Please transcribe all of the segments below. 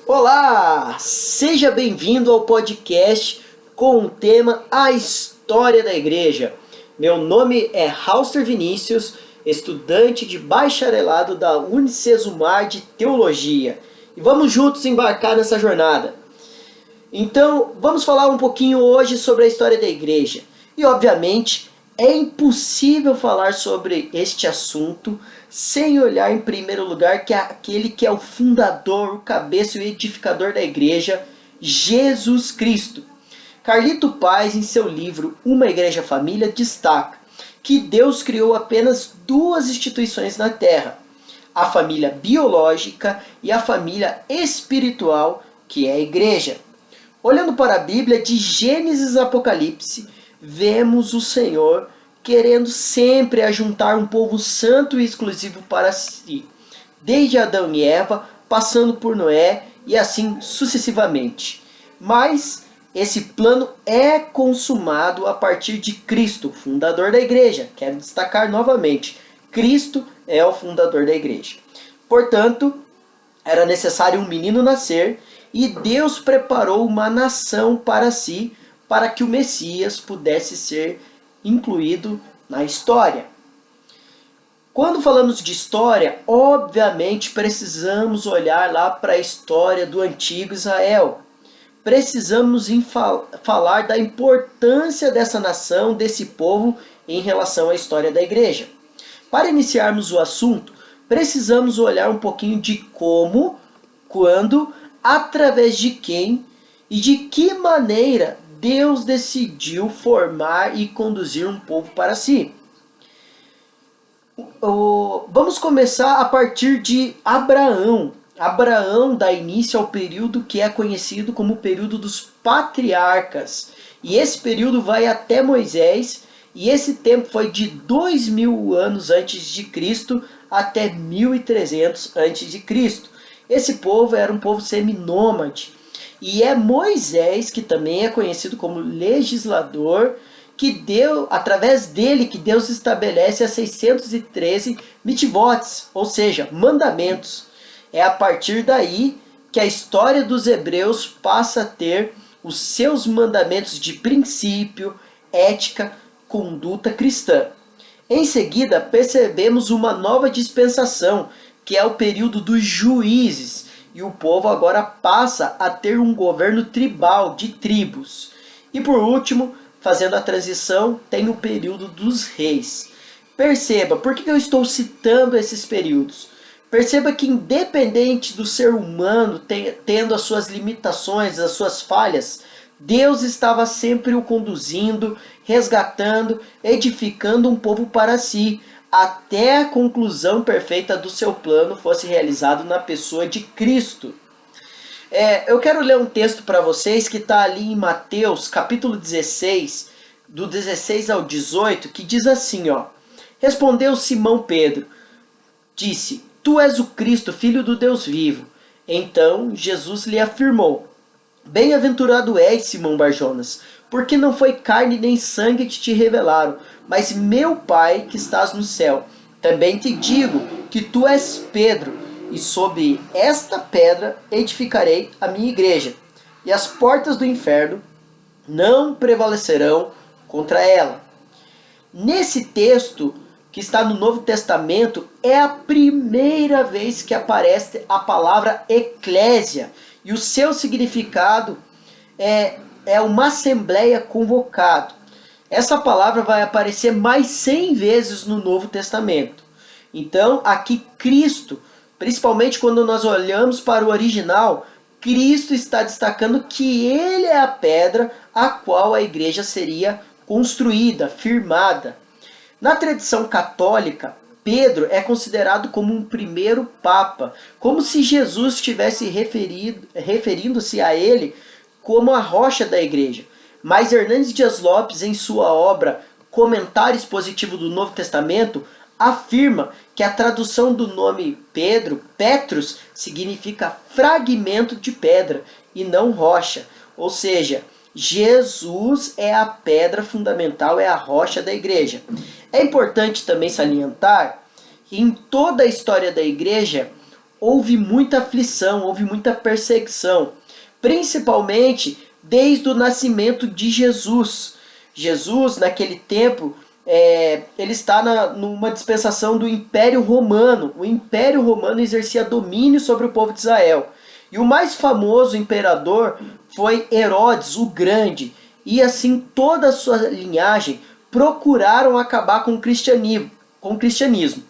Olá! Seja bem-vindo ao podcast com o tema A História da Igreja. Meu nome é Hauster Vinícius, estudante de bacharelado da Unicesumar de Teologia. E vamos juntos embarcar nessa jornada. Então, vamos falar um pouquinho hoje sobre a história da igreja. E, obviamente, é impossível falar sobre este assunto sem olhar em primeiro lugar que é aquele que é o fundador, o cabeça e o edificador da igreja, Jesus Cristo. Carlito Paz, em seu livro Uma Igreja Família, destaca que Deus criou apenas duas instituições na Terra: a família biológica e a família espiritual, que é a igreja. Olhando para a Bíblia, de Gênesis a Apocalipse, vemos o Senhor querendo sempre ajuntar um povo santo e exclusivo para si, desde Adão e Eva, passando por Noé e assim sucessivamente. Mas esse plano é consumado a partir de Cristo, fundador da igreja. Quero destacar novamente, Cristo é o fundador da igreja. Portanto, era necessário um menino nascer e Deus preparou uma nação para si, para que o Messias pudesse ser incluído na história. Quando falamos de história, obviamente precisamos olhar lá para a história do antigo Israel. Precisamos falar da importância dessa nação, desse povo, em relação à história da igreja. Para iniciarmos o assunto, precisamos olhar um pouquinho de como, quando, através de quem e de que maneira Deus decidiu formar e conduzir um povo para si. Vamos começar a partir de Abraão. Abraão dá início ao período que é conhecido como o período dos patriarcas. E esse período vai até Moisés, e esse tempo foi de 2000 anos antes de Cristo até 1300 antes de Cristo. Esse povo era um povo seminômade. E é Moisés, que também é conhecido como legislador, que deu, através dele, que Deus estabelece as 613 mitzvotes, ou seja, mandamentos. É a partir daí que a história dos hebreus passa a ter os seus mandamentos de princípio, ética, conduta cristã. Em seguida, percebemos uma nova dispensação, que é o período dos juízes, e o povo agora passa a ter um governo tribal, de tribos. E por último, fazendo a transição, tem o período dos reis. Perceba, por que eu estou citando esses períodos? Perceba que independente do ser humano tendo as suas limitações, as suas falhas, Deus estava sempre o conduzindo, resgatando, edificando um povo para si, até a conclusão perfeita do seu plano fosse realizado na pessoa de Cristo. Eu quero ler um texto para vocês que está ali em Mateus, capítulo 16, do 16 ao 18, que diz assim, ó: Respondeu Simão Pedro, disse: Tu és o Cristo, filho do Deus vivo. Então Jesus lhe afirmou: Bem-aventurado és, Simão Barjonas, porque não foi carne nem sangue que te revelaram, mas meu Pai que estás no céu. Também te digo que tu és Pedro, e sobre esta pedra edificarei a minha igreja, e as portas do inferno não prevalecerão contra ela. Nesse texto, que está no Novo Testamento, é a primeira vez que aparece a palavra eclésia, e o seu significado é uma assembleia convocada. Essa palavra vai aparecer mais 100 vezes no Novo Testamento. Então, aqui Cristo, principalmente quando nós olhamos para o original, Cristo está destacando que ele é a pedra a qual a igreja seria construída, firmada. Na tradição católica, Pedro é considerado como um primeiro papa, como se Jesus estivesse referindo-se a ele como a rocha da igreja. Mas Hernandes Dias Lopes, em sua obra Comentário Expositivo do Novo Testamento, afirma que a tradução do nome Pedro, Petrus, significa fragmento de pedra e não rocha. Ou seja, Jesus é a pedra fundamental, é a rocha da igreja. É importante também salientar que em toda a história da igreja houve muita aflição, houve muita perseguição, principalmente desde o nascimento de Jesus. Jesus, naquele tempo, ele está numa dispensação do Império Romano. O Império Romano exercia domínio sobre o povo de Israel. E o mais famoso imperador foi Herodes o Grande. E assim toda a sua linhagem procuraram acabar com o cristianismo.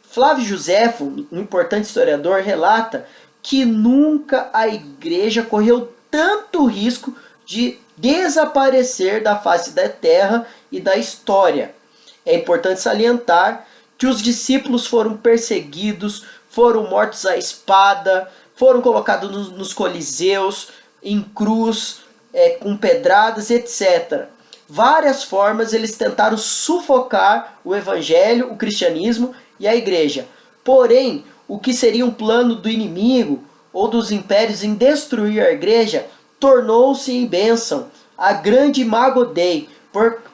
Flávio Joséfo, um importante historiador, relata que nunca a igreja correu tanto risco de desaparecer da face da terra e da história. É importante salientar que os discípulos foram perseguidos, foram mortos à espada, foram colocados nos coliseus, em cruz, com pedradas, etc. Várias formas eles tentaram sufocar o evangelho, o cristianismo e a igreja. Porém, o que seria um plano do inimigo ou dos impérios em destruir a igreja tornou-se em bênção, a grande Imago Dei,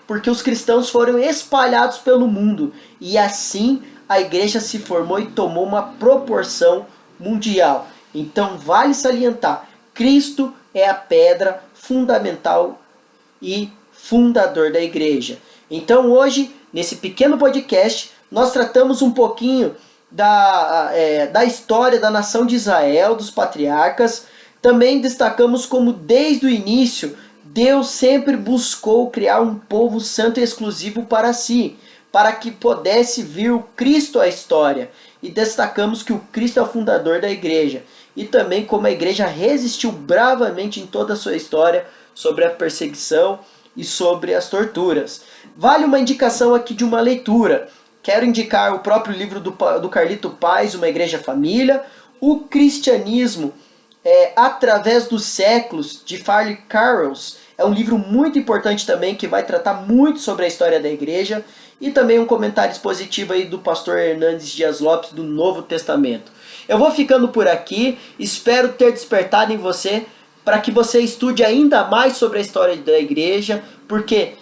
porque os cristãos foram espalhados pelo mundo e assim a igreja se formou e tomou uma proporção mundial. Então vale salientar, Cristo é a pedra fundamental e fundador da igreja. Então hoje, nesse pequeno podcast, nós tratamos um pouquinho da história da nação de Israel, dos patriarcas. Também destacamos como desde o início Deus sempre buscou criar um povo santo e exclusivo para si, para que pudesse vir o Cristo à história. E destacamos que o Cristo é o fundador da igreja. E também como a igreja resistiu bravamente em toda a sua história sobre a perseguição e sobre as torturas. Vale uma indicação aqui de uma leitura. Quero indicar o próprio livro do Carlito Paz, Uma Igreja Família, O Cristianismo através dos séculos, de Farley Carroll. É um livro muito importante também, que vai tratar muito sobre a história da igreja. E também um comentário expositivo aí do pastor Hernandes Dias Lopes, do Novo Testamento. Eu vou ficando por aqui, espero ter despertado em você, para que você estude ainda mais sobre a história da igreja, porque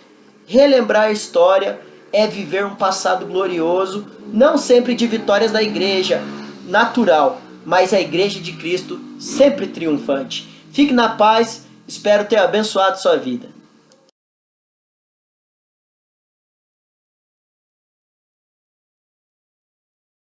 relembrar a história é viver um passado glorioso, não sempre de vitórias da igreja natural, mas a igreja de Cristo sempre triunfante. Fique na paz, espero ter abençoado sua vida.